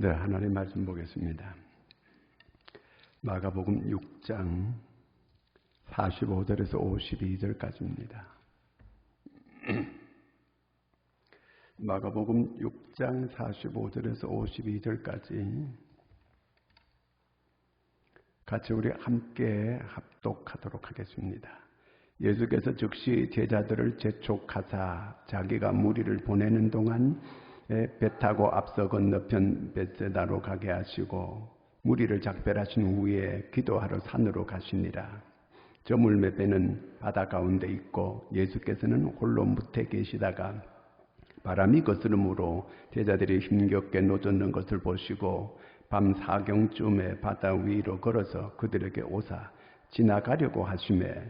네, 하나님 말씀 보겠습니다. 마가복음 6장 45절에서 52절까지입니다. 마가복음 6장 45절에서 52절까지 같이 우리 함께 합독하도록 하겠습니다. 예수께서 즉시 제자들을 재촉하사 자기가 무리를 보내는 동안 배 타고 앞서 건너편 벳세다로 가게 하시고 무리를 작별하신 후에 기도하러 산으로 가시니라. 저 물매배는 바다 가운데 있고 예수께서는 홀로 무태 계시다가 바람이 거스름으로 제자들이 힘겹게 노젓는 것을 보시고 밤 사경쯤에 바다 위로 걸어서 그들에게 오사 지나가려고 하시매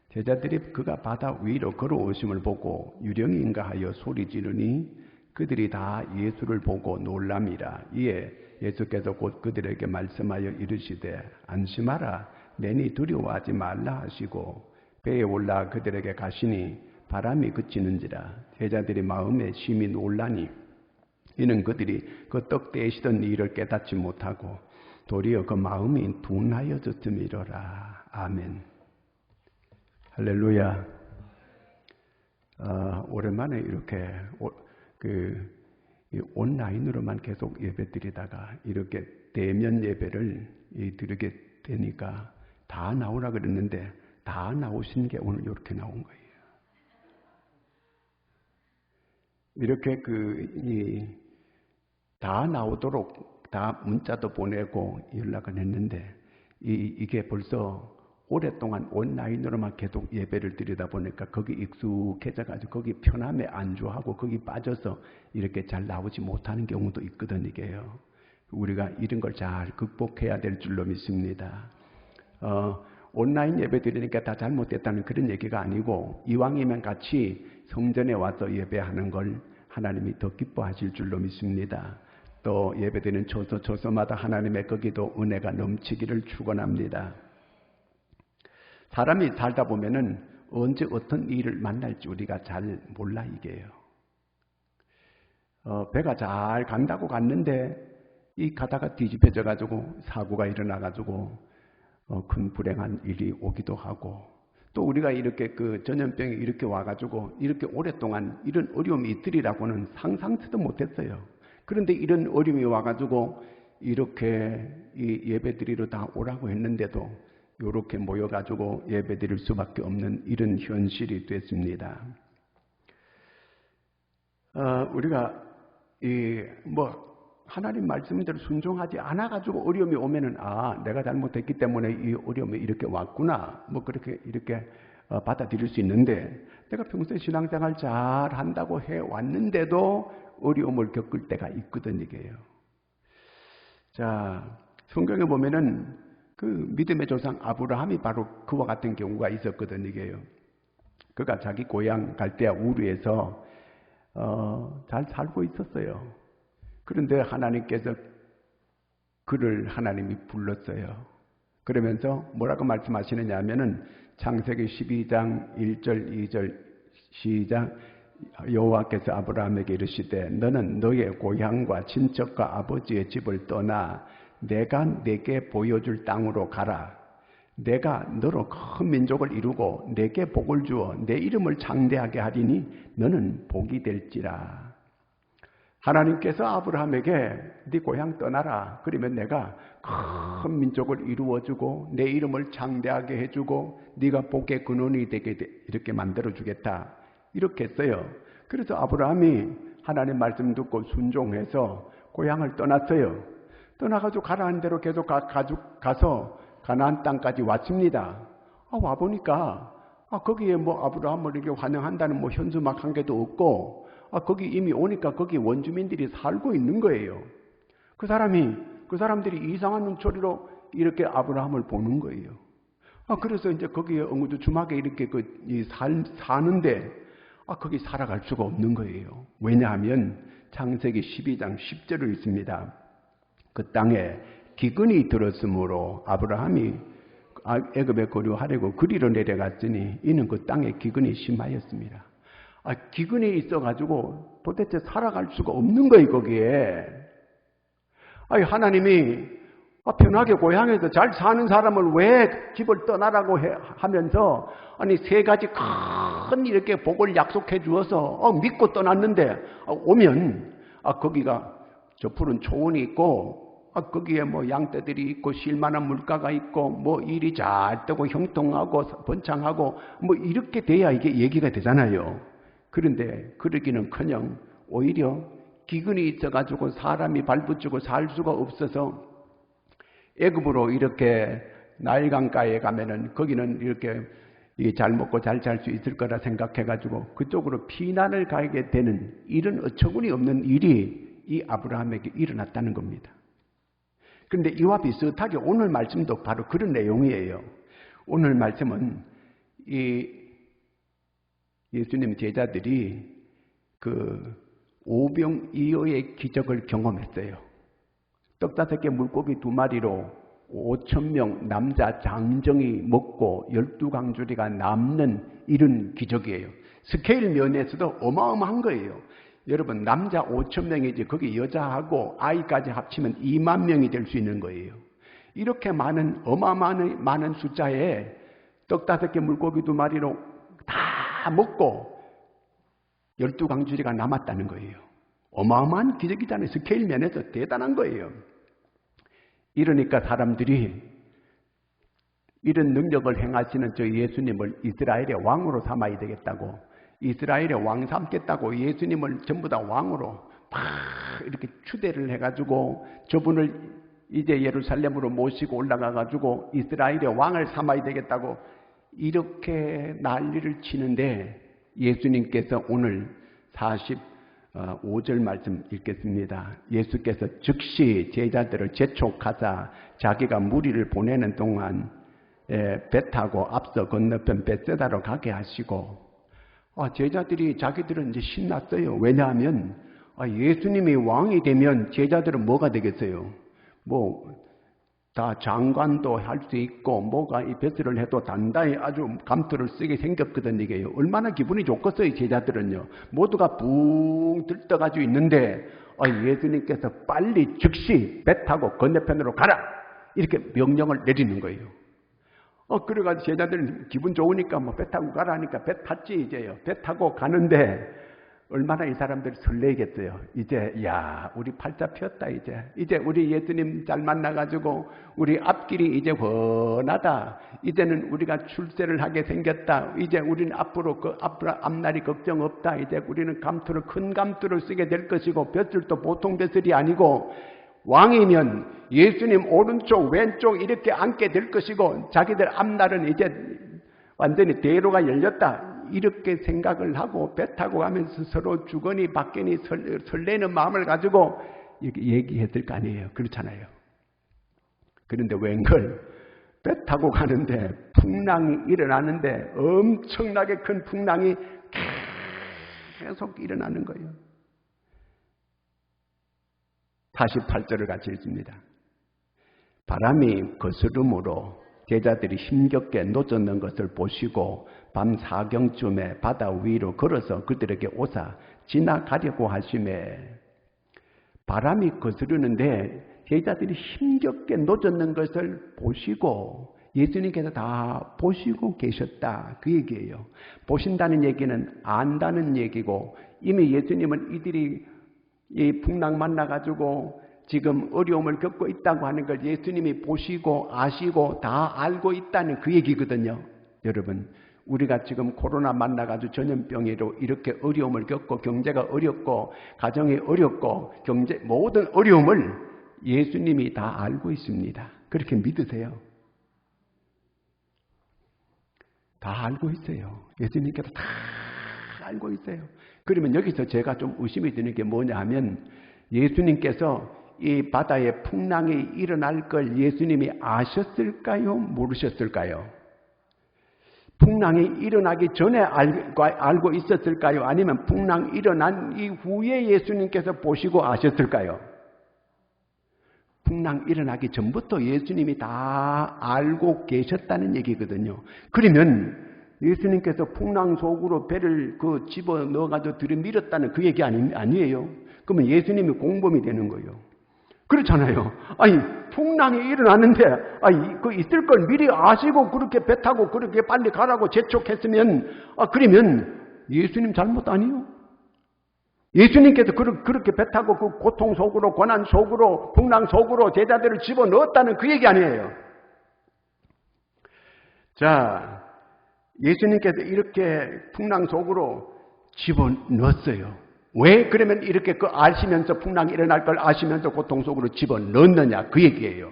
제자들이 그가 바다 위로 걸어오심을 보고 유령인가 하여 소리 지르니 그들이 다 예수를 보고 놀람이라. 이에 예수께서 곧 그들에게 말씀하여 이르시되 안심하라 내니 두려워하지 말라 하시고 배에 올라 그들에게 가시니 바람이 그치는지라. 제자들이 마음에 심히 놀라니 이는 그들이 그 떡 떼시던 일을 깨닫지 못하고 도리어 그 마음이 둔하여졌음이로라. 아멘. 할렐루야. 오랜만에 이렇게 온라인으로만 계속 예배 드리다가 이렇게 대면 예배를 드리게 되니까 다 나오라 그랬는데 다 나오신 게 오늘 이렇게 나온 거예요. 이렇게 다 나오도록 다 문자도 보내고 연락을 했는데 이게 벌써 오랫동안 온라인으로만 계속 예배를 드리다 보니까 거기 익숙해져가지고 거기 편함에 안주하고 거기 빠져서 이렇게 잘 나오지 못하는 경우도 있거든. 이게요. 우리가 이런 걸 잘 극복해야 될 줄로 믿습니다. 온라인 예배 드리니까 다 잘못됐다는 그런 얘기가 아니고 이왕이면 같이 성전에 와서 예배하는 걸 하나님이 더 기뻐하실 줄로 믿습니다. 또 예배 드리는 초소마다 하나님의 거기도 은혜가 넘치기를 축원합니다. 사람이 살다 보면은 언제 어떤 일을 만날지 우리가 잘 몰라 이게요. 배가 잘 간다고 갔는데 이 가다가 뒤집혀져 가지고 사고가 일어나 가지고 큰 불행한 일이 오기도 하고 또 우리가 이렇게 전염병이 이렇게 와 가지고 이렇게 오랫동안 이런 어려움이 있으리라고는 상상치도 못했어요. 그런데 이런 어려움이 와 가지고 이렇게 이 예배드리러 다 오라고 했는데도 이렇게 모여가지고 예배드릴 수밖에 없는 이런 현실이 됐습니다. 우리가 하나님 말씀대로 순종하지 않아가지고 어려움이 오면은 내가 잘못했기 때문에 이 어려움이 이렇게 왔구나 그렇게 이렇게 받아들일 수 있는데 내가 평소에 신앙생활 잘 한다고 해 왔는데도 어려움을 겪을 때가 있거든 이게요. 자, 성경에 보면은 그 믿음의 조상 아브라함이 바로 그와 같은 경우가 있었거든 이게요. 그가 자기 고향 갈대아 우르에서 잘 살고 있었어요. 그런데 하나님께서 그를 하나님이 불렀어요. 그러면서 뭐라고 말씀하시느냐 하면은 창세기 12장 1절 2절 시작. 여호와께서 아브라함에게 이르시되 너는 너의 고향과 친척과 아버지의 집을 떠나 내가 네게 보여줄 땅으로 가라. 내가 너로 큰 민족을 이루고 네게 복을 주어 내 이름을 장대하게 하리니 너는 복이 될지라. 하나님께서 아브라함에게 네 고향 떠나라. 그러면 내가 큰 민족을 이루어주고 내 이름을 장대하게 해주고 네가 복의 근원이 되게 이렇게 만들어주겠다. 이렇게 했어요. 그래서 아브라함이 하나님 말씀 듣고 순종해서 고향을 떠났어요. 떠나가지고 가라는 대로 계속 가서 가나안 땅까지 왔습니다. 와보니까 거기에 아브라함을 이렇게 환영한다는 현수막 한 개도 없고 거기 이미 오니까 거기 원주민들이 살고 있는 거예요. 그 사람들이 이상한 눈초리로 이렇게 아브라함을 보는 거예요. 그래서 이제 거기에 엉두주막에 이렇게 사는데 거기 살아갈 수가 없는 거예요. 왜냐하면 창세기 12장 10절을 있습니다. 그 땅에 기근이 들었으므로 아브라함이 애굽에 거류하려고 그리로 내려갔더니 이는 그 땅에 기근이 심하였습니다. 기근이 있어가지고 도대체 살아갈 수가 없는 거예요, 거기에. 아니, 하나님이 편하게 고향에서 잘 사는 사람을 왜 집을 떠나라고 하면서 아니 3가지 큰 이렇게 복을 약속해 주어서 믿고 떠났는데 오면 거기가 저 푸른 초원이 있고 거기에 뭐 양떼들이 있고 쉴만한 물가가 있고 뭐 일이 잘 되고 형통하고 번창하고 뭐 이렇게 돼야 이게 얘기가 되잖아요. 그런데 그러기는커녕 오히려 기근이 있어가지고 사람이 발붙이고 살 수가 없어서 애굽으로 이렇게 나일강가에 가면은 거기는 이렇게 잘 먹고 잘 잘 수 있을 거라 생각해가지고 그쪽으로 피난을 가게 되는 이런 어처구니 없는 일이 이 아브라함에게 일어났다는 겁니다. 그런데 이와 비슷하게 오늘 말씀도 바로 그런 내용이에요. 오늘 말씀은 이 예수님 제자들이 그 오병이어의 기적을 경험했어요. 떡 5개 물고기 2마리로 5,000명 남자 장정이 먹고 12강주리가 남는 이런 기적이에요. 스케일 면에서도 어마어마한 거예요. 여러분 남자 5,000명이지 거기 여자하고 아이까지 합치면 2만 명이 될 수 있는 거예요. 이렇게 많은 어마어마한 많은 숫자에 떡 5개 물고기 2마리로 다 먹고 12강주리가 남았다는 거예요. 어마어마한 기적이잖아요. 스케일 면에서 대단한 거예요. 이러니까 사람들이 이런 능력을 행하시는 저 예수님을 이스라엘의 왕으로 삼아야 되겠다고, 이스라엘의 왕 삼겠다고 예수님을 전부 다 왕으로 막 이렇게 추대를 해가지고 저분을 이제 예루살렘으로 모시고 올라가가지고 이스라엘의 왕을 삼아야 되겠다고 이렇게 난리를 치는데 예수님께서 오늘 45절 말씀 읽겠습니다. 예수께서 즉시 제자들을 재촉하사 자기가 무리를 보내는 동안 배 타고 앞서 건너편 벳세다로 가게 하시고, 제자들이 자기들은 이제 신났어요. 왜냐하면 예수님이 왕이 되면 제자들은 뭐가 되겠어요? 뭐 다 장관도 할 수 있고 뭐가 이 뱃을 해도 단단히 아주 감투를 쓰게 생겼거든. 이게 얼마나 기분이 좋겠어요. 제자들은요 모두가 붕 들떠가지고 있는데 예수님께서 빨리 즉시 배 타고 건너편으로 가라 이렇게 명령을 내리는 거예요. 그래가지고 제자들은 기분 좋으니까 뭐 배 타고 가라니까 배 탔지. 이제요 배 타고 가는데 얼마나 이 사람들이 설레겠어요. 이제 야 우리 팔자 폈다. 이제 우리 예수님 잘 만나가지고 우리 앞길이 이제 훤하다. 이제는 우리가 출세를 하게 생겼다. 이제 우리는 앞으로 앞날이 걱정 없다. 이제 우리는 감투를 큰 감투를 쓰게 될 것이고 벼슬도 보통 벼슬이 아니고 왕이면 예수님 오른쪽 왼쪽 이렇게 앉게 될 것이고 자기들 앞날은 이제 완전히 대로가 열렸다. 이렇게 생각을 하고 배 타고 가면서 서로 주거니 받거니 설레는 마음을 가지고 이렇게 얘기했을 거 아니에요. 그렇잖아요. 그런데 웬걸 배 타고 가는데 풍랑이 일어나는데 엄청나게 큰 풍랑이 계속 일어나는 거예요. 48절을 같이 읽습니다. 바람이 거스름으로 제자들이 힘겹게 노젓는 것을 보시고 밤 4경쯤에 바다 위로 걸어서 그들에게 오사 지나가려고 하시매, 바람이 거스르는데 제자들이 힘겹게 노젓는 것을 보시고 예수님께서 다 보시고 계셨다. 그 얘기예요. 보신다는 얘기는 안다는 얘기고 이미 예수님은 이들이 이 풍랑 만나가지고 지금 어려움을 겪고 있다고 하는 걸 예수님이 보시고 아시고 다 알고 있다는 그 얘기거든요. 여러분 우리가 지금 코로나 만나가지고 전염병으로 이렇게 어려움을 겪고 경제가 어렵고 가정이 어렵고 모든 어려움을 예수님이 다 알고 있습니다. 그렇게 믿으세요. 다 알고 있어요. 예수님께서 다 알고 있어요. 그러면 여기서 제가 좀 의심이 드는 게 뭐냐 하면 예수님께서 이 바다에 풍랑이 일어날 걸 예수님이 아셨을까요? 모르셨을까요? 풍랑이 일어나기 전에 알고 있었을까요? 아니면 풍랑 일어난 이후에 예수님께서 보시고 아셨을까요? 풍랑 일어나기 전부터 예수님이 다 알고 계셨다는 얘기거든요. 그러면 예수님께서 풍랑 속으로 배를 집어 넣어가지고 들이밀었다는 그 얘기 아니에요? 그러면 예수님이 공범이 되는 거예요. 그렇잖아요. 아니, 풍랑이 일어났는데, 아니, 그 있을 걸 미리 아시고 그렇게 배 타고 그렇게 빨리 가라고 재촉했으면, 그러면 예수님 잘못 아니요? 예수님께서 그렇게 배 타고 그 고통 속으로, 고난 속으로, 풍랑 속으로 제자들을 집어넣었다는 그 얘기 아니에요. 자, 예수님께서 이렇게 풍랑 속으로 집어넣었어요. 왜 그러면 이렇게 그 아시면서 풍랑이 일어날 걸 아시면서 고통 속으로 집어넣느냐 그 얘기예요.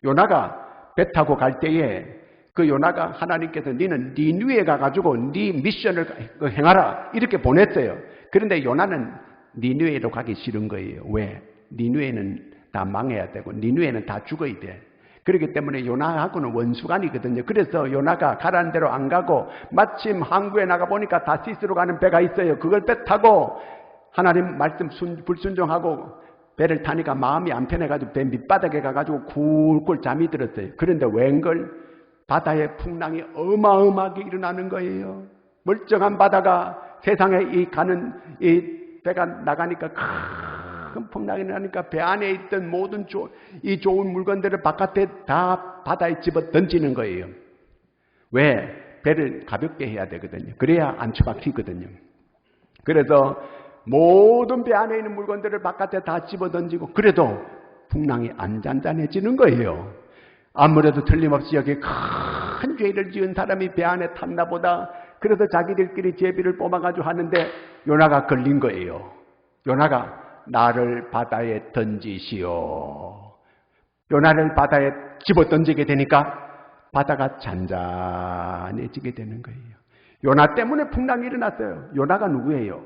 요나가 배 타고 갈 때에 그 요나가 하나님께서 너는 니느웨에 가가지고 네 미션을 행하라 이렇게 보냈어요. 그런데 요나는 니느웨로 가기 싫은 거예요. 왜? 니느웨는 다 망해야 되고 니느웨는 다 죽어야 돼. 그렇기 때문에 요나하고는 원수간이거든요. 그래서 요나가 가라는 대로 안 가고 마침 항구에 나가보니까 다시스로 가는 배가 있어요. 그걸 배 타고 하나님 말씀 불순종하고 배를 타니까 마음이 안 편해가지고 배 밑바닥에 가가지고 굴굴 잠이 들었어요. 그런데 웬걸 바다에 풍랑이 어마어마하게 일어나는 거예요. 멀쩡한 바다가 세상에 이 배가 나가니까 큰 풍랑이 나니까 배 안에 있던 모든 이 좋은 물건들을 바깥에 다 바다에 집어 던지는 거예요. 왜? 배를 가볍게 해야 되거든요. 그래야 안 처박히거든요. 그래서 모든 배 안에 있는 물건들을 바깥에 다 집어 던지고 그래도 풍랑이 안 잔잔해지는 거예요. 아무래도 틀림없이 여기 큰 죄를 지은 사람이 배 안에 탔나 보다. 그래서 자기들끼리 제비를 뽑아가지고 하는데 요나가 걸린 거예요. 요나가 나를 바다에 던지시오. 요나를 바다에 집어 던지게 되니까 바다가 잔잔해지게 되는 거예요. 요나 때문에 풍랑이 일어났어요. 요나가 누구예요?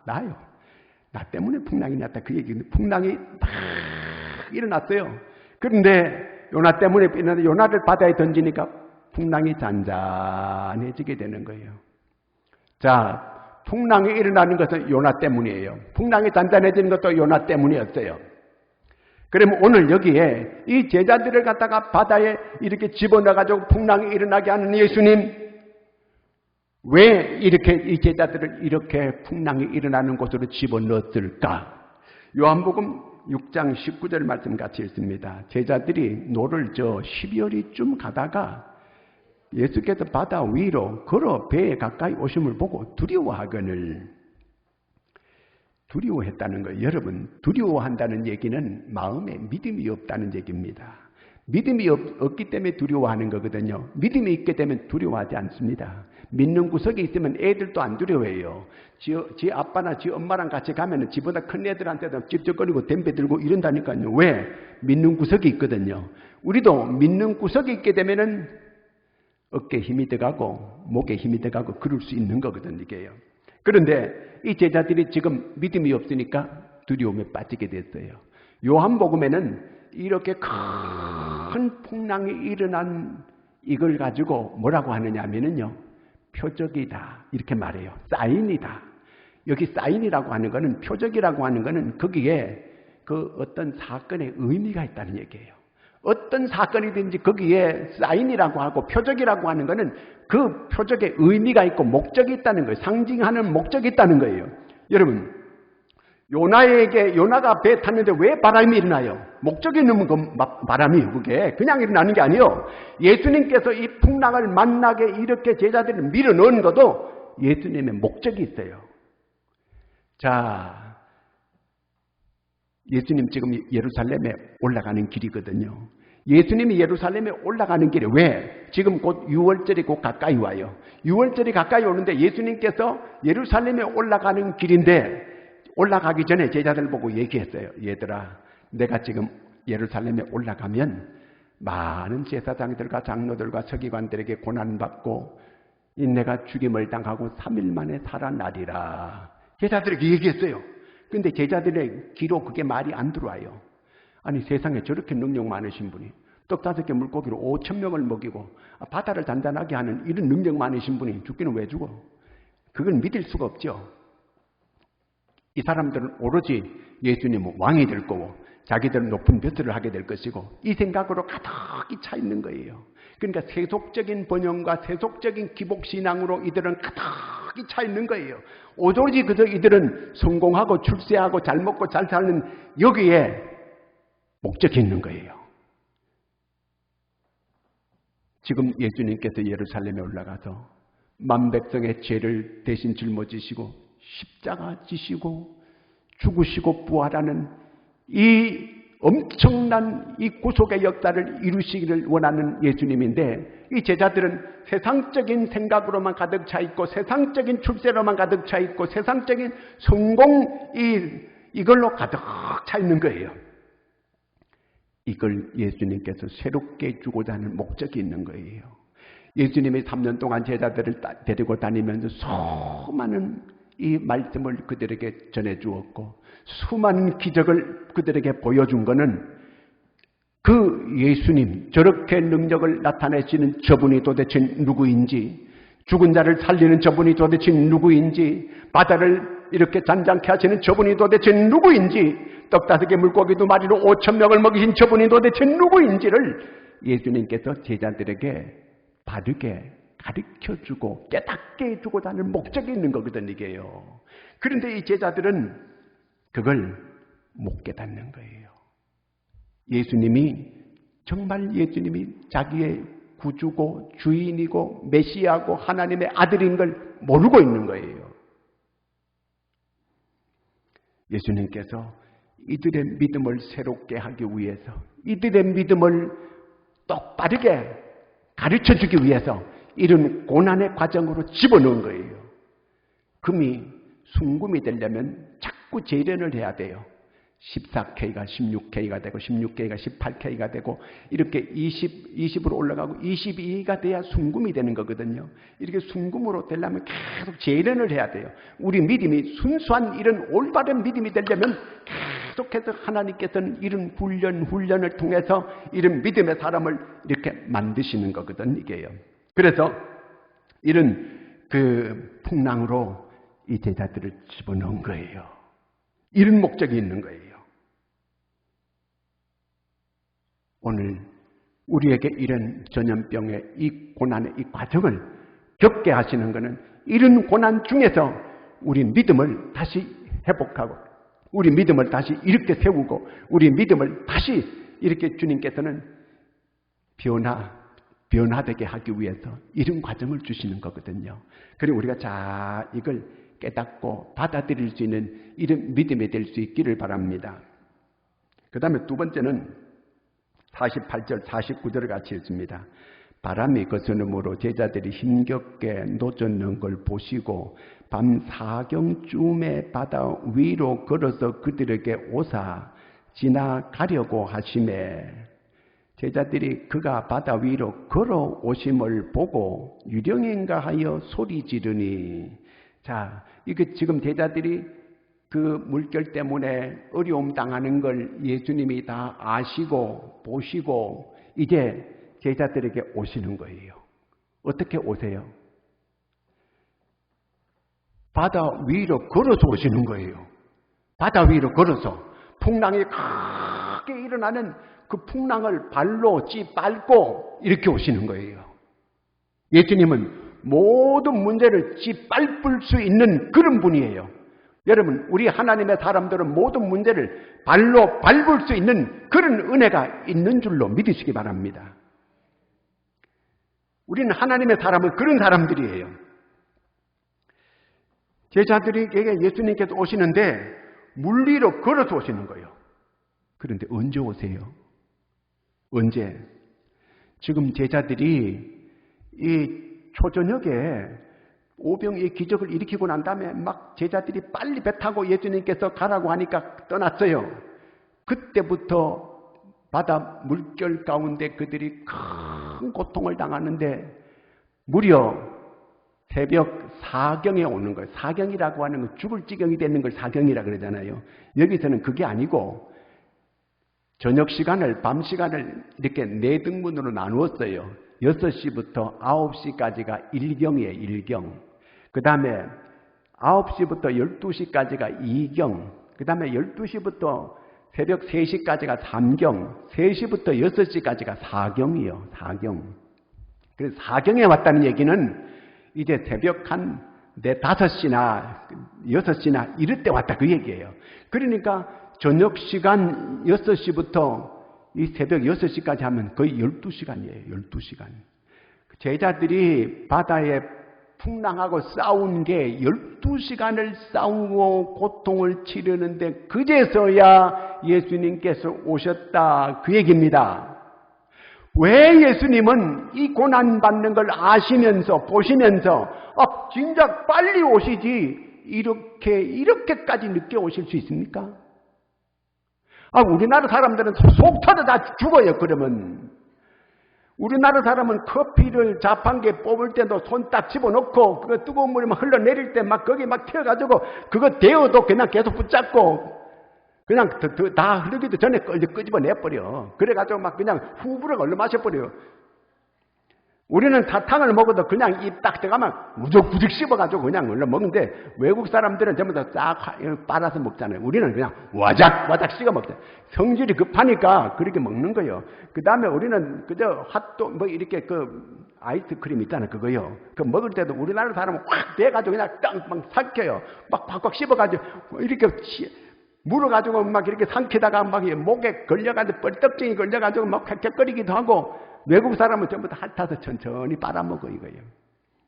나요. 나 때문에 풍랑이 났다. 그 얘기는 풍랑이 막 일어났어요. 그런데 요나 때문에 요나를 바다에 던지니까 풍랑이 잔잔해지게 되는 거예요. 자, 풍랑이 일어나는 것은 요나 때문이에요. 풍랑이 잔잔해지는 것도 요나 때문이었어요. 그러면 오늘 여기에 이 제자들을 갖다가 바다에 이렇게 집어넣어가지고 풍랑이 일어나게 하는 예수님, 왜 이렇게 이 제자들을 이렇게 풍랑이 일어나는 곳으로 집어넣었을까? 요한복음 6장 19절 말씀 같이 읽습니다. 제자들이 노를 12월이쯤 가다가 예수께서 바다 위로 걸어 배에 가까이 오심을 보고 두려워하거늘. 두려워했다는 거예요. 여러분, 두려워한다는 얘기는 마음에 믿음이 없다는 얘기입니다. 믿음이 없기 때문에 두려워하는 거거든요. 믿음이 있게 되면 두려워하지 않습니다. 믿는 구석이 있으면 애들도 안 두려워해요. 지 아빠나 지 엄마랑 같이 가면 지보다 큰 애들한테도 찝쩍거리고 덤벼 들고 이런다니까요. 왜? 믿는 구석이 있거든요. 우리도 믿는 구석이 있게 되면은 어깨에 힘이 들어가고 목에 힘이 들어가고 그럴 수 있는 거거든요. 이게요. 그런데 이 제자들이 지금 믿음이 없으니까 두려움에 빠지게 됐어요. 요한복음에는 이렇게 큰 풍랑이 일어난 이걸 가지고 뭐라고 하느냐 하면은요, 표적이다 이렇게 말해요. 사인이다. 여기 사인이라고 하는 거는, 표적이라고 하는 거는 거기에 그 어떤 사건의 의미가 있다는 얘기예요. 어떤 사건이든지 거기에 사인이라고 하고 표적이라고 하는 거는 그 표적에 의미가 있고 목적이 있다는 거예요. 상징하는 목적이 있다는 거예요. 여러분, 요나가 배 탔는데 왜 바람이 일어나요? 목적이 있는 그 바람이에요. 그게 그냥 일어나는 게 아니에요. 예수님께서 이 풍랑을 만나게 이렇게 제자들을 밀어넣은 것도 예수님의 목적이 있어요. 자, 예수님 지금 예루살렘에 올라가는 길이거든요. 예수님이 예루살렘에 올라가는 길에 왜? 지금 곧 6월절이 곧 가까이 와요. 6월절이 가까이 오는데 예수님께서 예루살렘에 올라가는 길인데 올라가기 전에 제자들 보고 얘기했어요. 얘들아, 내가 지금 예루살렘에 올라가면 많은 제사장들과 장로들과 서기관들에게 고난받고 내가 죽임을 당하고 3일 만에 살아나리라. 제자들에게 얘기했어요. 근데 제자들의 귀로 그게 말이 안 들어와요. 아니, 세상에 저렇게 능력 많으신 분이 떡 5개 물고기로 5,000명을 먹이고 바다를 단단하게 하는 이런 능력 많으신 분이 죽기는 왜 죽어? 그걸 믿을 수가 없죠. 이 사람들은 오로지 예수님은 왕이 될 거고 자기들은 높은 벼슬을 하게 될 것이고 이 생각으로 가득히 차 있는 거예요. 그러니까 세속적인 번영과 세속적인 기복신앙으로 이들은 가득히 차 있는 거예요. 오로지 그저 이들은 성공하고 출세하고 잘 먹고 잘 사는 여기에 목적이 있는 거예요. 지금 예수님께서 예루살렘에 올라가서 만백성의 죄를 대신 짊어지시고 십자가 지시고 죽으시고 부활하는 이 엄청난 이 구속의 역사를 이루시기를 원하는 예수님인데, 이 제자들은 세상적인 생각으로만 가득 차 있고 세상적인 출세로만 가득 차 있고 세상적인 성공 이걸로 가득 차 있는 거예요. 이걸 예수님께서 새롭게 주고자 하는 목적이 있는 거예요. 예수님이 3년 동안 제자들을 데리고 다니면서 수많은 이 말씀을 그들에게 전해 주었고 수많은 기적을 그들에게 보여준 것은 그 예수님, 저렇게 능력을 나타내시는 저분이 도대체 누구인지, 죽은 자를 살리는 저분이 도대체 누구인지, 바다를 이렇게 잔잔케 하시는 저분이 도대체 누구인지, 떡 5개 물고기 2마리로 5,000명을 먹이신 저분이 도대체 누구인지를 예수님께서 제자들에게 바르게 가르쳐주고 깨닫게 해주고자 하는 목적이 있는 거거든 이게요. 그런데 이 제자들은 그걸 못 깨닫는 거예요. 예수님이 정말 예수님이 자기의 구주고 주인이고 메시아고 하나님의 아들인 걸 모르고 있는 거예요. 예수님께서 이들의 믿음을 새롭게 하기 위해서, 이들의 믿음을 똑바르게 가르쳐주기 위해서 이런 고난의 과정으로 집어넣은 거예요. 금이 순금이 되려면 자꾸 재련을 해야 돼요. 14K가 16K가 되고 16K가 18K가 되고 이렇게 20으로 올라가고 22가 돼야 순금이 되는 거거든요. 이렇게 순금으로 되려면 계속 재련을 해야 돼요. 우리 믿음이 순수한 이런 올바른 믿음이 되려면 계속해서 하나님께서는 이런 훈련을 통해서 이런 믿음의 사람을 이렇게 만드시는 거거든 이게요. 그래서 이런 그 풍랑으로 이 제자들을 집어넣은 거예요. 이런 목적이 있는 거예요. 오늘 우리에게 이런 전염병의 이 고난의 이 과정을 겪게 하시는 것은 이런 고난 중에서 우리 믿음을 다시 회복하고 우리 믿음을 다시 이렇게 세우고 우리 믿음을 다시 이렇게 주님께서는 변화되게 하기 위해서 이런 과정을 주시는 거거든요. 그리고 우리가 자 이걸 깨닫고 받아들일 수 있는 이런 믿음이 될 수 있기를 바랍니다. 그 다음에 두 번째는 48절 49절을 같이 읽습니다. 바람이 거스름으로 제자들이 힘겹게 놓쳤는 걸 보시고 밤 4경쯤에 바다 위로 걸어서 그들에게 오사 지나가려고 하시매, 제자들이 그가 바다 위로 걸어오심을 보고 유령인가 하여 소리 지르니, 자, 이게 지금 제자들이 그 물결 때문에 어려움 당하는 걸 예수님이 다 아시고 보시고 이제 제자들에게 오시는 거예요. 어떻게 오세요? 바다 위로 걸어서 오시는 거예요. 바다 위로 걸어서 풍랑이 크게 일어나는 그 풍랑을 발로 찌밟고 이렇게 오시는 거예요. 예수님은 모든 문제를 찌밟을 수 있는 그런 분이에요. 여러분, 우리 하나님의 사람들은 모든 문제를 발로 밟을 수 있는 그런 은혜가 있는 줄로 믿으시기 바랍니다. 우리는 하나님의 사람은 그런 사람들이에요. 제자들에게 예수님께서 오시는데 물 위로 걸어서 오시는 거예요. 그런데 언제 오세요? 언제? 지금 제자들이 이 초저녁에 오병이의 기적을 일으키고 난 다음에 막 제자들이 빨리 배 타고 예수님께서 가라고 하니까 떠났어요. 그때부터 바다 물결 가운데 그들이 큰 고통을 당하는데 무려 새벽 4경에 오는 거예요. 4경이라고 하는 건 죽을 지경이 되는 걸 4경이라 그러잖아요. 여기서는 그게 아니고 저녁 시간을, 밤 시간을 이렇게 4등분으로 나누었어요. 6시부터 9시까지가 1경이에요. 1경. 그 다음에 9시부터 12시까지가 2경. 그 다음에 12시부터 새벽 3시까지가 3경. 3시부터 6시까지가 4경이에요. 4경. 그래서 사경에 왔다는 얘기는 이제 새벽 한 5시나 6시나 이럴 때 왔다 그 얘기예요. 그러니까 저녁 시간 6시부터 이 새벽 6시까지 하면 거의 12시간이에요. 12시간. 제자들이 바다에 풍랑하고 싸운 게 12시간을 싸우고 고통을 치르는데 그제서야 예수님께서 오셨다 그 얘기입니다. 왜 예수님은 이 고난받는 걸 아시면서 보시면서 진작 빨리 오시지 이렇게까지 늦게 오실 수 있습니까? 우리나라 사람들은 속 터져 다 죽어요. 그러면 우리나라 사람은 커피를 자판기에 뽑을 때도 손 딱 집어넣고 그거 뜨거운 물이 막 흘러내릴 때 막 거기 막 튀어가지고 그거 데워도 그냥 계속 붙잡고 그냥 다 흐르기도 전에 끄집어내버려. 그래가지고 막 그냥 후불어 얼른 마셔버려요. 우리는 사탕을 먹어도 그냥 입 딱 들어가면 무적무적 씹어가지고 그냥 얼른 먹는데 외국 사람들은 전부 다 싹 빨아서 먹잖아요. 우리는 그냥 와작와작 씹어 먹잖아요. 성질이 급하니까 그렇게 먹는 거예요. 그 다음에 우리는 그저 핫도그 뭐 이렇게 그 아이스크림 있잖아요. 그거요. 그 먹을 때도 우리나라 사람은 확 대가지고 그냥 땅막 삭혀요. 막 팍팍 씹어가지고 이렇게 물어가지고 막 이렇게 삼키다가 막 목에 걸려가지고 뻘떡증이 걸려가지고 막 헥헥거리기도 하고 외국 사람은 전부 다 핥아서 천천히 빨아먹어 이거예요.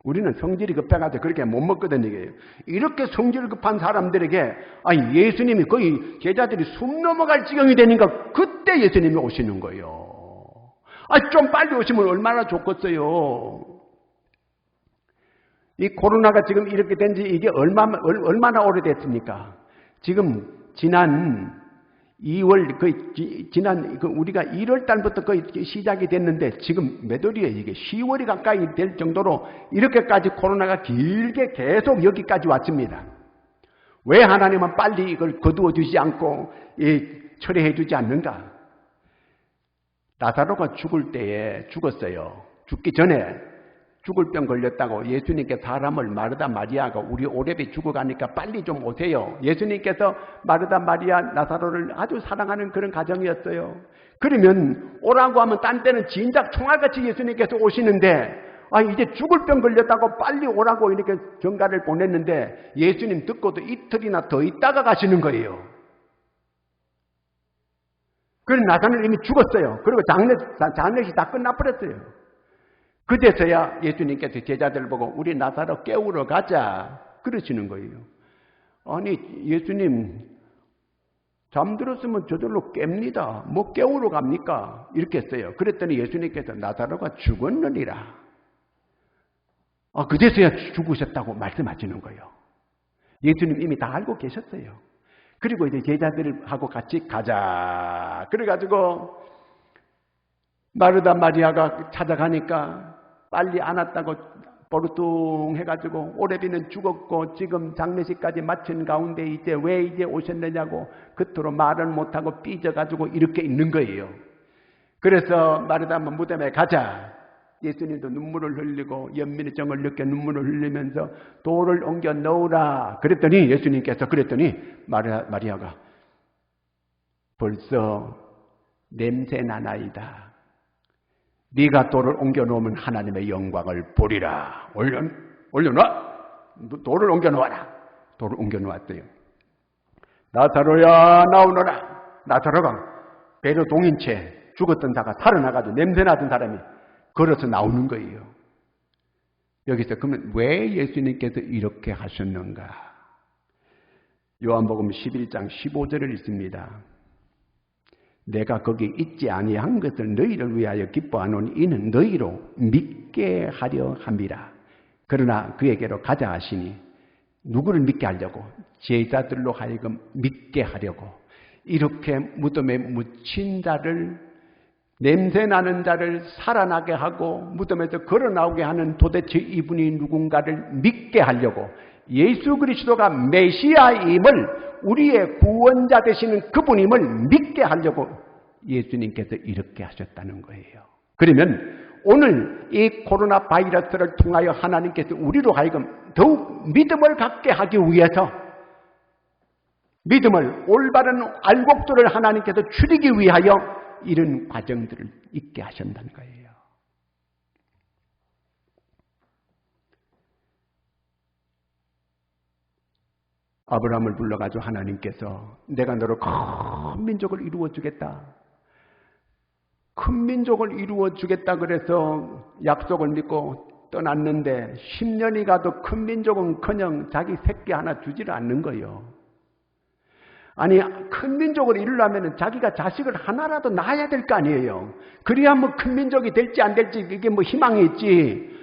우리는 성질이 급해가지고 그렇게 못 먹거든요. 이거예요. 이렇게 성질 급한 사람들에게 예수님이 거의 제자들이 숨 넘어갈 지경이 되니까 그때 예수님이 오시는 거예요. 좀 빨리 오시면 얼마나 좋겠어요. 이 코로나가 지금 이렇게 된 지 이게 얼마나 오래됐습니까? 지금 지난 2월 우리가 1월 달부터 거의 시작이 됐는데 지금 몇 월이에요? 이게 10월이 가까이 될 정도로 이렇게까지 코로나가 길게 계속 여기까지 왔습니다. 왜 하나님은 빨리 이걸 거두어 주지 않고 처리해 주지 않는가? 나사로가 죽을 때에 죽었어요. 죽기 전에 죽을 병 걸렸다고 예수님께 사람을 마르다 마리아가 우리 오래비 죽어가니까 빨리 좀 오세요. 예수님께서 마르다 마리아 나사로를 아주 사랑하는 그런 가정이었어요. 그러면 오라고 하면 딴 때는 진작 총알같이 예수님께서 오시는데 이제 죽을 병 걸렸다고 빨리 오라고 이렇게 전가를 보냈는데 예수님 듣고도 이틀이나 더 있다가 가시는 거예요. 그래서 나사로는 이미 죽었어요. 그리고 장례식 다 끝나버렸어요. 그제서야 예수님께서 제자들을 보고 우리 나사로 깨우러 가자 그러시는 거예요. 아니 예수님 잠들었으면 저절로 깹니다. 뭐 깨우러 갑니까? 이렇게 했어요. 그랬더니 예수님께서 나사로가 죽었느니라. 그제서야 죽으셨다고 말씀하시는 거예요. 예수님 이미 다 알고 계셨어요. 그리고 이제 제자들하고 같이 가자. 그래가지고 마르다 마리아가 찾아가니까 빨리 안 왔다고 버릇뚱해가지고 오래비는 죽었고 지금 장례식까지 마친 가운데 이제 왜 이제 오셨느냐고 그토록 말은 못하고 삐져가지고 이렇게 있는 거예요. 그래서 마르다 무덤에 가자. 예수님도 눈물을 흘리고 연민의 정을 느껴 눈물을 흘리면서 돌을 옮겨 넣으라. 그랬더니 예수님께서 마리아가 벌써 냄새 나나이다. 네가 돌을 옮겨 놓으면 하나님의 영광을 보리라. 올려놔. 돌을 옮겨 놓아라. 돌을 옮겨 놓았대요. 나사로야 나오너라. 나사로가 배로 동인 채 죽었던 자가 살아나가지고 냄새나던 사람이 걸어서 나오는 거예요. 여기서 그러면 왜 예수님께서 이렇게 하셨는가? 요한복음 11장 15절을 읽습니다. 내가 거기 있지 아니한 것을 너희를 위하여 기뻐하노니 이는 너희로 믿게 하려 함이라. 그러나 그에게로 가자 하시니 누구를 믿게 하려고? 제자들로 하여금 믿게 하려고. 이렇게 무덤에 묻힌 자를 냄새나는 자를 살아나게 하고 무덤에서 걸어 나오게 하는 도대체 이분이 누군가를 믿게 하려고 예수 그리스도가 메시아임을 우리의 구원자 되시는 그분임을 믿게 하려고 예수님께서 이렇게 하셨다는 거예요. 그러면 오늘 이 코로나 바이러스를 통하여 하나님께서 우리로 하여금 더욱 믿음을 갖게 하기 위해서 믿음을 올바른 알곡들을 하나님께서 줄이기 위하여 이런 과정들을 있게 하신다는 거예요. 아브라함을 불러가지고 하나님께서 내가 너로 큰 민족을 이루어 주겠다. 큰 민족을 이루어 주겠다 그래서 약속을 믿고 떠났는데 10년이 가도 큰 민족은커녕 자기 새끼 하나 주지를 않는 거예요. 아니 큰 민족을 이루려면 자기가 자식을 하나라도 낳아야 될 거 아니에요. 그래야 뭐 큰 민족이 될지 안 될지 이게 뭐 희망이 있지.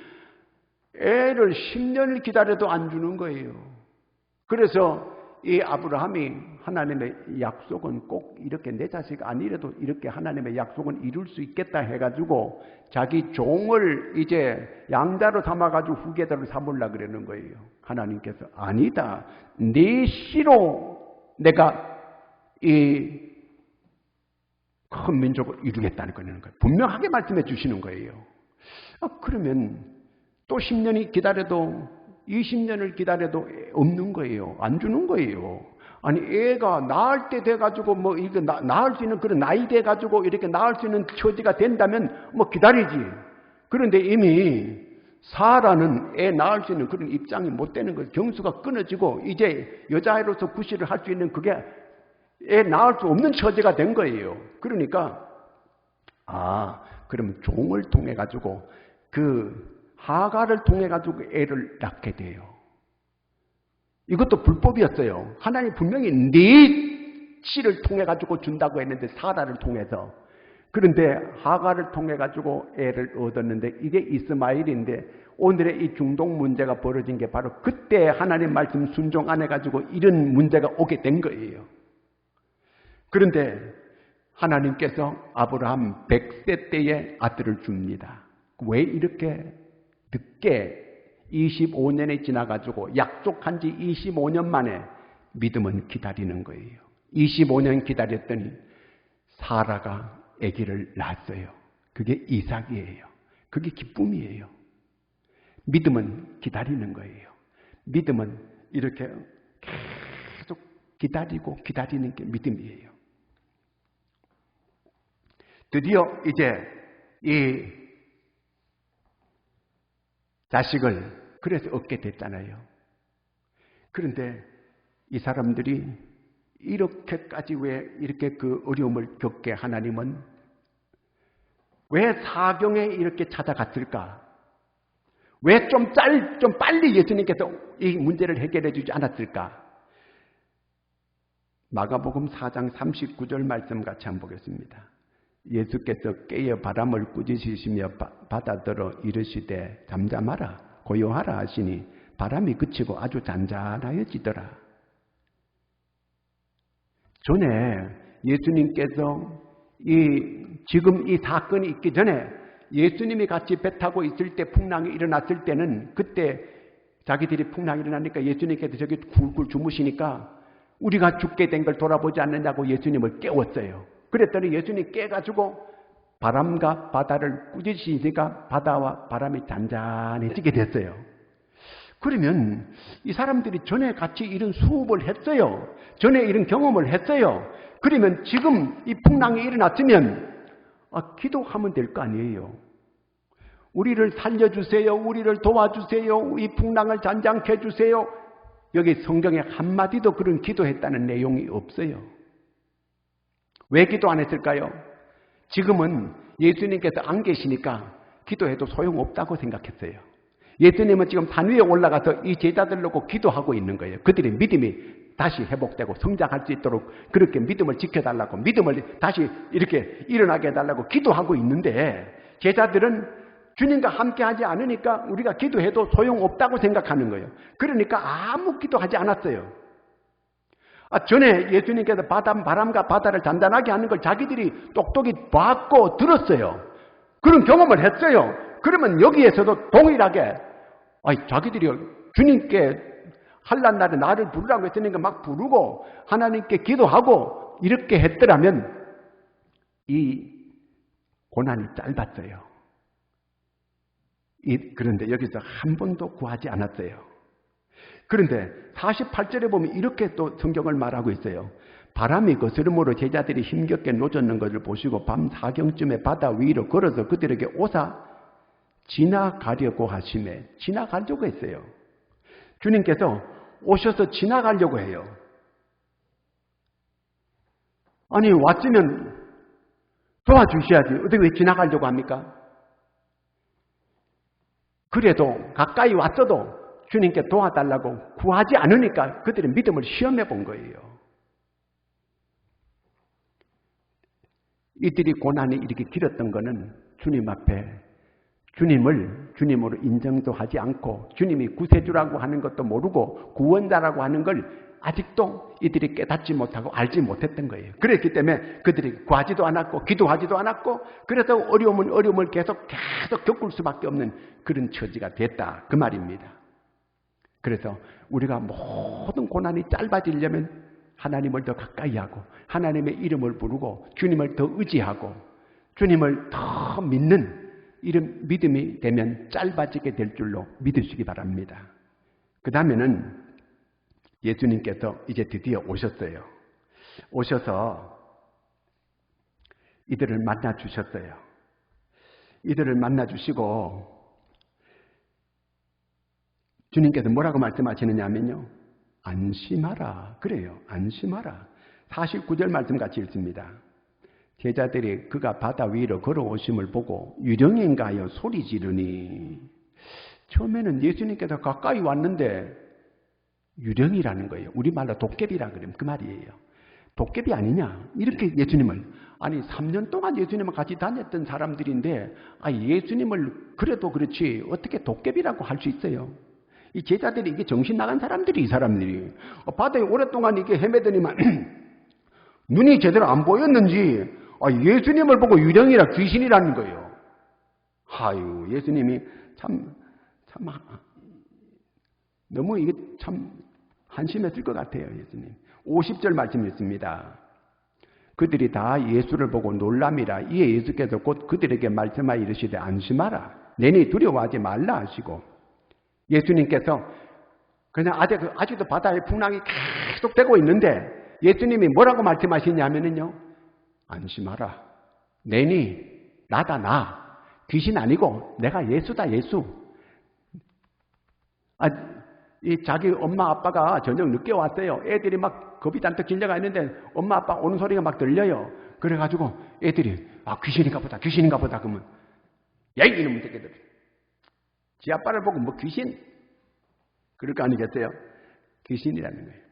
애를 10년을 기다려도 안 주는 거예요. 그래서 이 아브라함이 하나님의 약속은 꼭 이렇게 내 자식 아니라도 이렇게 하나님의 약속은 이룰 수 있겠다 해가지고 자기 종을 이제 양자로 삼아가지고 후계자로 삼으려고 그러는 거예요. 하나님께서 아니다. 네 씨로 내가 이 큰 민족을 이루겠다는 거예요. 분명하게 말씀해 주시는 거예요. 그러면 또 10년이 기다려도 20년을 기다려도 없는 거예요. 안 주는 거예요. 아니 애가 낳을 때 돼가지고 뭐 이거 낳을 수 있는 그런 나이 돼가지고 이렇게 낳을 수 있는 처지가 된다면 뭐 기다리지. 그런데 이미 사라는 애 낳을 수 있는 그런 입장이 못 되는 거예요. 경수가 끊어지고 이제 여자애로서 구실을 할 수 있는 그게 애 낳을 수 없는 처지가 된 거예요. 그러니까 그러면 종을 통해 가지고 하가를 통해 가지고 애를 낳게 돼요. 이것도 불법이었어요. 하나님 분명히 네 씨를 통해 가지고 준다고 했는데 사라를 통해서. 그런데 하가를 통해 가지고 애를 얻었는데 이게 이스마엘인데 오늘의 이 중동 문제가 벌어진 게 바로 그때 하나님 말씀 순종 안 해가지고 이런 문제가 오게 된 거예요. 그런데 하나님께서 아브라함 100세 때에 아들을 줍니다. 왜 이렇게 늦게 25년이 지나가지고 약속한 지 25년 만에 믿음은 기다리는 거예요. 25년 기다렸더니 사라가 아기를 낳았어요. 그게 이삭이에요. 그게 기쁨이에요. 믿음은 기다리는 거예요. 믿음은 이렇게 계속 기다리고 기다리는 게 믿음이에요. 드디어 이제 이 자식을 그래서 얻게 됐잖아요. 그런데 이 사람들이 이렇게까지 왜 이렇게 그 어려움을 겪게 하나님은 왜 사경에 이렇게 찾아갔을까? 왜 좀 빨리 예수님께서 이 문제를 해결해 주지 않았을까? 마가복음 4장 39절 말씀 같이 한번 보겠습니다. 예수께서 깨어 바람을 꾸짖으시며 바다더러 이르시되 잠잠하라 고요하라 하시니 바람이 그치고 아주 잔잔하여지더라. 전에 예수님께서 지금 이 사건이 있기 전에 예수님이 같이 배 타고 있을 때 풍랑이 일어났을 때는 그때 자기들이 풍랑이 일어나니까 예수님께서 저기 굴굴 주무시니까 우리가 죽게 된 걸 돌아보지 않느냐고 예수님을 깨웠어요. 그랬더니 예수님이 깨가지고 바람과 바다를 꾸짖으시니까 바다와 바람이 잔잔해지게 됐어요. 그러면 이 사람들이 전에 같이 이런 수업을 했어요. 전에 이런 경험을 했어요. 그러면 지금 이 풍랑이 일어났으면 기도하면 될 거 아니에요. 우리를 살려주세요. 우리를 도와주세요. 이 풍랑을 잔잔케 해주세요. 여기 성경에 한마디도 그런 기도했다는 내용이 없어요. 왜 기도 안 했을까요? 지금은 예수님께서 안 계시니까 기도해도 소용없다고 생각했어요. 예수님은 지금 산 위에 올라가서 이 제자들 놓고 기도하고 있는 거예요. 그들의 믿음이 다시 회복되고 성장할 수 있도록 그렇게 믿음을 지켜달라고, 믿음을 다시 이렇게 일어나게 해달라고 기도하고 있는데 제자들은 주님과 함께 하지 않으니까 우리가 기도해도 소용없다고 생각하는 거예요. 그러니까 아무 기도하지 않았어요. 전에 예수님께서 바람과 바다를 단단하게 하는 걸 자기들이 똑똑히 봤고 들었어요. 그런 경험을 했어요. 그러면 여기에서도 동일하게 자기들이 주님께 환난 날에 나를 부르라고 했으니까 막 부르고 하나님께 기도하고 이렇게 했더라면 이 고난이 짧았어요. 그런데 여기서 한 번도 구하지 않았어요. 그런데 48절에 보면 이렇게 또 성경을 말하고 있어요. 바람이 거스름으로 제자들이 힘겹게 놓쳤는 것을 보시고 밤 4경쯤에 바다 위로 걸어서 그들에게 오사 지나가려고 하시매 지나가려고 했어요. 주님께서 오셔서 지나가려고 해요. 아니 왔으면 도와주셔야지. 어떻게 왜 지나가려고 합니까? 그래도 가까이 왔어도 주님께 도와달라고 구하지 않으니까 그들의 믿음을 시험해 본 거예요. 이들이 고난이 이렇게 길었던 것은 주님 앞에 주님을 주님으로 인정도 하지 않고 주님이 구세주라고 하는 것도 모르고 구원자라고 하는 걸 아직도 이들이 깨닫지 못하고 알지 못했던 거예요. 그랬기 때문에 그들이 구하지도 않았고 기도하지도 않았고 그래서 어려움을 계속 겪을 수밖에 없는 그런 처지가 됐다. 그 말입니다. 그래서 우리가 모든 고난이 짧아지려면 하나님을 더 가까이 하고 하나님의 이름을 부르고 주님을 더 의지하고 주님을 더 믿는 이런 믿음이 되면 짧아지게 될 줄로 믿으시기 바랍니다. 그 다음에는 예수님께서 이제 드디어 오셨어요. 오셔서 이들을 만나 주셨어요. 이들을 만나 주시고 주님께서 뭐라고 말씀하시느냐 하면요. 안심하라. 그래요. 안심하라. 49절 말씀 같이 읽습니다. 제자들이 그가 바다 위로 걸어오심을 보고 유령인가 하여 소리 지르니 처음에는 예수님께서 가까이 왔는데 유령이라는 거예요. 우리말로 도깨비라 그러면 그 말이에요. 도깨비 아니냐? 이렇게 예수님을 아니 3년 동안 예수님을 같이 다녔던 사람들인데 예수님을 그래도 그렇지 어떻게 도깨비라고 할 수 있어요? 이 제자들이 이게 정신 나간 사람들이 이 사람들이 바다에 오랫동안 이게 헤매더니만 눈이 제대로 안 보였는지 예수님을 보고 유령이라 귀신이라는 거예요. 아유 예수님이 참 너무 이게 참 한심했을 것 같아요. 예수님 50절 말씀 있습니다. 그들이 다 예수를 보고 놀람이라 이에 예수께서 곧 그들에게 말씀하여 이르시되 안심하라 내니 두려워하지 말라 하시고 예수님께서 그냥 아직도 바다에 풍랑이 계속 되고 있는데 예수님이 뭐라고 말씀하시냐면요. 안심하라. 내니 나다 나. 귀신 아니고 내가 예수다 예수. 자기 엄마 아빠가 저녁 늦게 왔어요. 애들이 막 겁이 잔뜩 질려가 있는데 엄마 아빠 오는 소리가 막 들려요. 그래가지고 애들이 귀신인가 보다 귀신인가 보다 그러면 야 이놈의 새끼들. 지 아빠를 보고 뭐 귀신? 그럴 거 아니겠어요? 귀신이라는 거예요.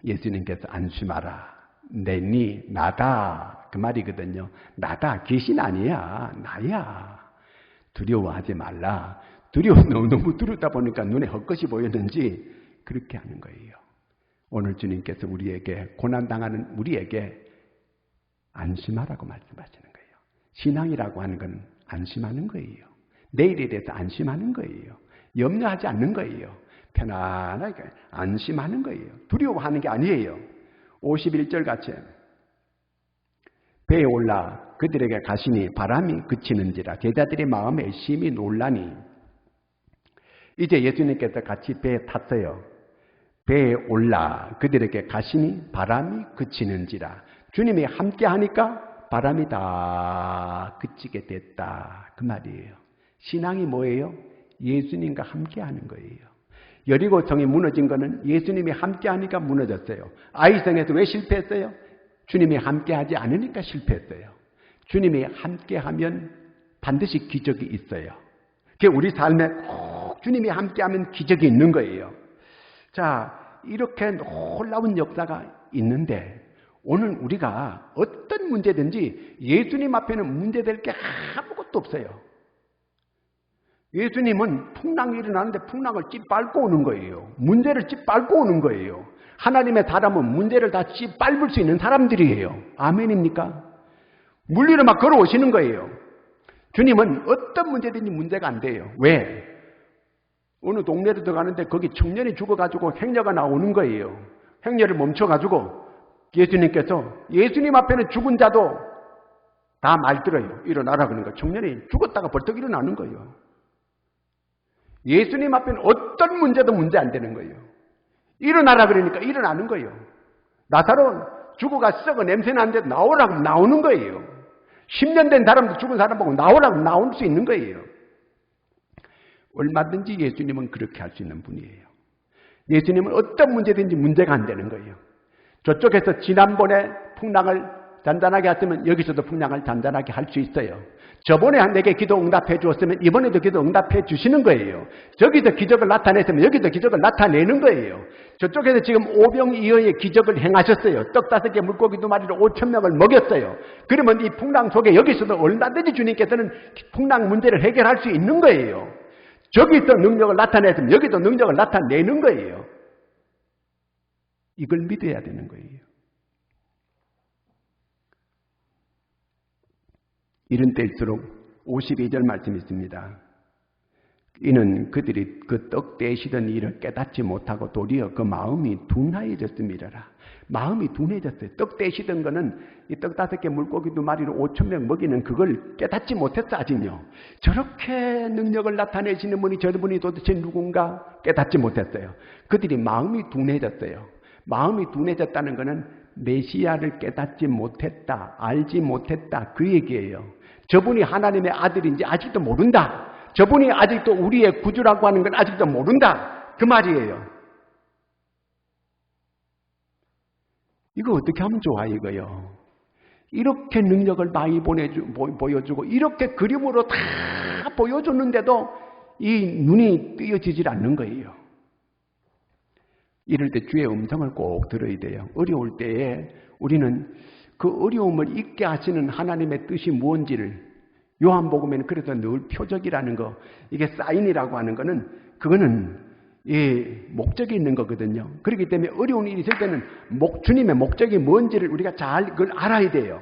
예수님께서 안심하라. 내니 나다. 그 말이거든요. 나다. 귀신 아니야. 나야. 두려워하지 말라. 너무 두렵다 보니까 눈에 헛것이 보였는지 그렇게 하는 거예요. 오늘 주님께서 우리에게 고난당하는 우리에게 안심하라고 말씀하시는 거예요. 신앙이라고 하는 건 안심하는 거예요. 내일에 대해서 안심하는 거예요. 염려하지 않는 거예요. 편안하게 안심하는 거예요. 두려워하는 게 아니에요. 51절 같이 배에 올라 그들에게 가시니 바람이 그치는지라 제자들의 마음에 심히 놀라니 이제 예수님께서 같이 배에 탔어요. 배에 올라 그들에게 가시니 바람이 그치는지라 주님이 함께 하니까 바람이 다 그치게 됐다. 그 말이에요. 신앙이 뭐예요? 예수님과 함께 하는 거예요. 여리고성이 무너진 거는 예수님이 함께 하니까 무너졌어요. 아이성에서 왜 실패했어요? 주님이 함께 하지 않으니까 실패했어요. 주님이 함께 하면 반드시 기적이 있어요. 그게 우리 삶에 꼭 주님이 함께 하면 기적이 있는 거예요. 자, 이렇게 놀라운 역사가 있는데 오늘 우리가 어떤 문제든지 예수님 앞에는 문제될 게 아무것도 없어요. 예수님은 풍랑이 일어나는데 풍랑을 찌밟고 오는 거예요. 문제를 찌밟고 오는 거예요. 하나님의 사람은 문제를 다 찌밟을 수 있는 사람들이에요. 아멘입니까? 물리로 막 걸어오시는 거예요. 주님은 어떤 문제든지 문제가 안 돼요. 왜? 어느 동네로 들어가는데 거기 청년이 죽어가지고 행녀가 나오는 거예요. 행녀를 멈춰가지고 예수님께서 예수님 앞에는 죽은 자도 다 말들어요. 일어나라 그러는 거예요. 청년이 죽었다가 벌떡 일어나는 거예요. 예수님 앞에는 어떤 문제도 문제 안 되는 거예요. 일어나라 그러니까 일어나는 거예요. 나사로는 죽어가 썩어 냄새 나는데 나오라고 나오는 거예요. 10년 된 사람도 죽은 사람 보고 나오라고 나올 수 있는 거예요. 얼마든지 예수님은 그렇게 할 수 있는 분이에요. 예수님은 어떤 문제든지 문제가 안 되는 거예요. 저쪽에서 지난번에 풍랑을 잔잔하게 했으면 여기서도 풍랑을 잔잔하게 할 수 있어요. 저번에 내게 기도 응답해 주었으면 이번에도 기도 응답해 주시는 거예요. 저기서 기적을 나타냈으면 여기도 기적을 나타내는 거예요. 저쪽에서 지금 오병이어의 기적을 행하셨어요. 떡 5개 물고기 2마리로 5,000명을 먹였어요. 그러면 이 풍랑 속에 여기서도 얼마든지 주님께서는 풍랑 문제를 해결할 수 있는 거예요. 저기서 능력을 나타냈으면 여기도 능력을 나타내는 거예요. 이걸 믿어야 되는 거예요. 이런 때일수록 52절 말씀이 있습니다. 이는 그들이 그 떡 떼시던 일을 깨닫지 못하고 도리어 그 마음이 둔하여졌음이라. 마음이 둔해졌어요. 떡 떼시던 거는 이 떡 5개 물고기 2마리로 5,000명 먹이는 그걸 깨닫지 못했어 아직요. 저렇게 능력을 나타내시는 분이 저분이 도대체 누군가 깨닫지 못했어요. 그들이 마음이 둔해졌어요. 마음이 둔해졌다는 것은 메시아를 깨닫지 못했다, 알지 못했다 그 얘기예요. 저분이 하나님의 아들인지 아직도 모른다. 저분이 아직도 우리의 구주라고 하는 건 아직도 모른다. 그 말이에요. 이거 어떻게 하면 좋아 이거요. 이렇게 능력을 많이 보여주고 이렇게 그림으로 다 보여줬는데도 이 눈이 뜨여지질 않는 거예요. 이럴 때 주의 음성을 꼭 들어야 돼요. 어려울 때에 우리는 그 어려움을 잊게 하시는 하나님의 뜻이 무엇인지를 요한복음에는 그래서 늘 표적이라는 거, 이게 사인이라고 하는 거는 그거는 목적이 있는 거거든요. 그렇기 때문에 어려운 일이 있을 때는 주님의 목적이 뭔지를 우리가 잘 그걸 알아야 돼요.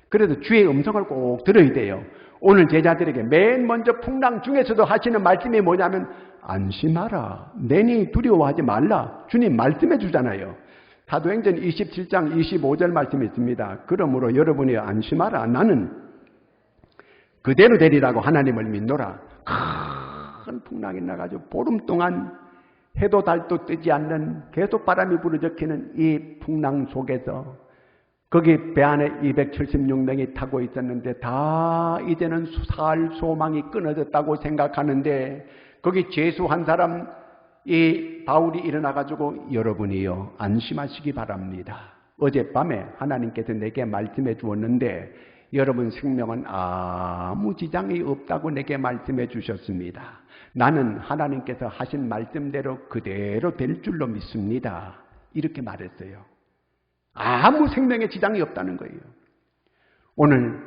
그래서 주의 음성을 꼭 들어야 돼요. 오늘 제자들에게 맨 먼저 풍랑 중에서도 하시는 말씀이 뭐냐면 안심하라. 내니 두려워하지 말라. 주님 말씀해 주잖아요. 사도행전 27장 25절 말씀이 있습니다. 그러므로 여러분이 안심하라. 나는 그대로 되리라고 하나님을 믿노라. 큰 풍랑이 나가지고 보름 동안 해도 달도 뜨지 않는 계속 바람이 불어적히는 이 풍랑 속에서 거기 배 안에 276명이 타고 있었는데 다 이제는 살 소망이 끊어졌다고 생각하는데 거기 죄수 한 사람 이 바울이 일어나가지고 여러분이요 안심하시기 바랍니다. 어젯밤에 하나님께서 내게 말씀해 주었는데 여러분 생명은 아무 지장이 없다고 내게 말씀해 주셨습니다. 나는 하나님께서 하신 말씀대로 그대로 될 줄로 믿습니다. 이렇게 말했어요. 아무 생명에 지장이 없다는 거예요. 오늘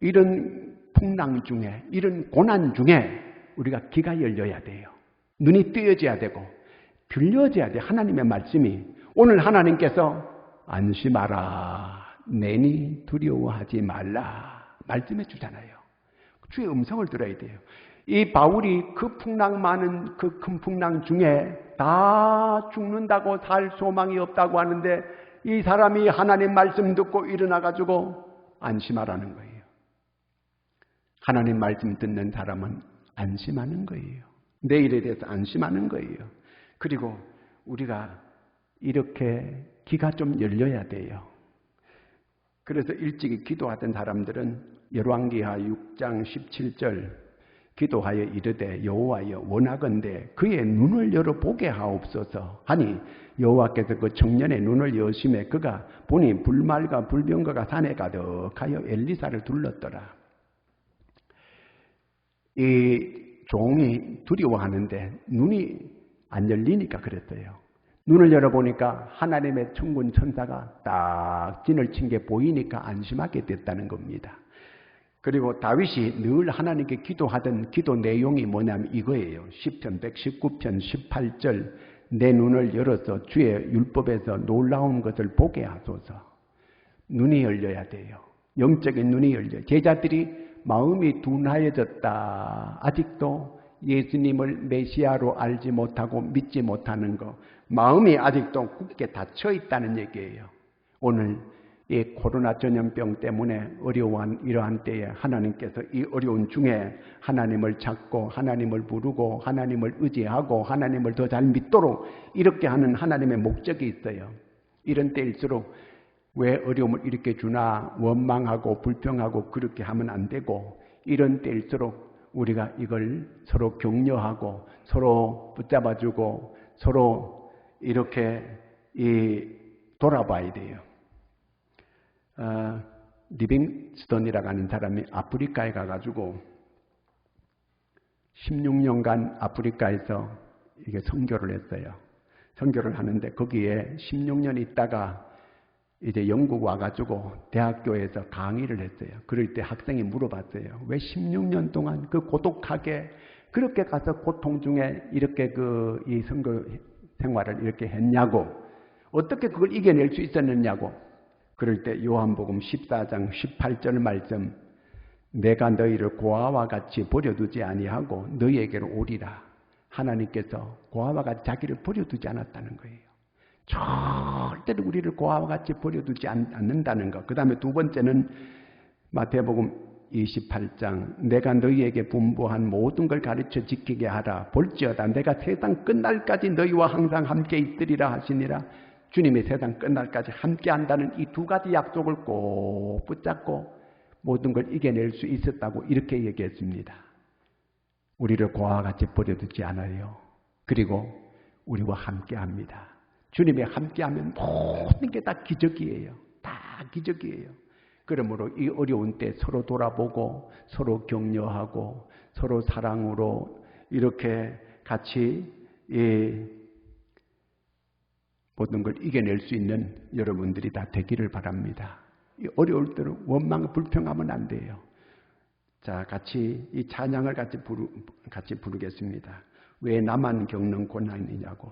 이런 풍랑 중에 이런 고난 중에 우리가 귀가 열려야 돼요. 눈이 뜨여져야 되고 들려져야 돼. 하나님의 말씀이 오늘 하나님께서 안심하라. 내니 두려워하지 말라. 말씀해 주잖아요. 주의 음성을 들어야 돼요. 이 바울이 그 풍랑 많은 그 큰 풍랑 중에 다 죽는다고 살 소망이 없다고 하는데 이 사람이 하나님 말씀 듣고 일어나가지고 안심하라는 거예요. 하나님 말씀 듣는 사람은 안심하는 거예요. 내일에 대해서 안심하는 거예요. 그리고 우리가 이렇게 귀가 좀 열려야 돼요. 그래서 일찍이 기도하던 사람들은 열왕기하 6장 17절 기도하여 이르되 여호와여 원하건대 그의 눈을 열어보게 하옵소서 하니 여호와께서 그 청년의 눈을 여심해 그가 보니 불말과 불병거가 산에 가득하여 엘리사를 둘렀더라. 이 종이 두려워하는데 눈이 안 열리니까 그랬어요. 눈을 열어보니까 하나님의 천군 천사가 딱 진을 친 게 보이니까 안심하게 됐다는 겁니다. 그리고 다윗이 늘 하나님께 기도하던 기도 내용이 뭐냐면 이거예요. 시편 119편 18절 내 눈을 열어서 주의 율법에서 놀라운 것을 보게 하소서. 눈이 열려야 돼요. 영적인 눈이 열려요. 제자들이 마음이 둔하여졌다. 아직도 예수님을 메시아로 알지 못하고 믿지 못하는 것. 마음이 아직도 굳게 닫혀 있다는 얘기예요. 오늘 이 코로나 전염병 때문에 어려운 이러한 때에 하나님께서 이 어려운 중에 하나님을 찾고 하나님을 부르고 하나님을 의지하고 하나님을 더 잘 믿도록 이렇게 하는 하나님의 목적이 있어요. 이런 때일수록 왜 어려움을 이렇게 주나 원망하고 불평하고 그렇게 하면 안 되고 이런 때일수록 우리가 이걸 서로 격려하고 서로 붙잡아주고 서로 이렇게 돌아봐야 돼요. 리빙스턴이라고 하는 사람이 아프리카에 가가지고 16년간 아프리카에서 이게 선교를 했어요. 선교를 하는데 거기에 16년 있다가 이제 영국 와가지고 대학교에서 강의를 했어요. 그럴 때 학생이 물어봤어요. 왜 16년 동안 그 고독하게 그렇게 가서 고통 중에 이렇게 이 선교 생활을 이렇게 했냐고, 어떻게 그걸 이겨낼 수 있었느냐고. 그럴 때 요한복음 14장 18절 말씀, 내가 너희를 고아와 같이 버려두지 아니하고 너희에게로 오리라. 하나님께서 고아와 같이 자기를 버려두지 않았다는 거예요. 절대로 우리를 고아와 같이 버려두지 않는다는 것. 그 다음에 두 번째는 마태복음 28장, 내가 너희에게 분부한 모든 걸 가르쳐 지키게 하라. 볼지어다 내가 세상 끝날까지 너희와 항상 함께 있으리라 하시니라. 주님이 세상 끝날까지 함께 한다는 이 두 가지 약속을 꼭 붙잡고 모든 걸 이겨낼 수 있었다고 이렇게 얘기했습니다. 우리를 고아와 같이 버려두지 않아요. 그리고 우리와 함께 합니다. 주님이 함께하면 모든 게 다 기적이에요. 다 기적이에요. 그러므로 이 어려운 때 서로 돌아보고 서로 격려하고 서로 사랑으로 이렇게 같이 모든 걸 이겨낼 수 있는 여러분들이 다 되기를 바랍니다. 이 어려울 때는 원망 불평하면 안 돼요. 자, 같이 이 찬양을 같이 부르겠습니다. 왜 나만 겪는 고난이냐고.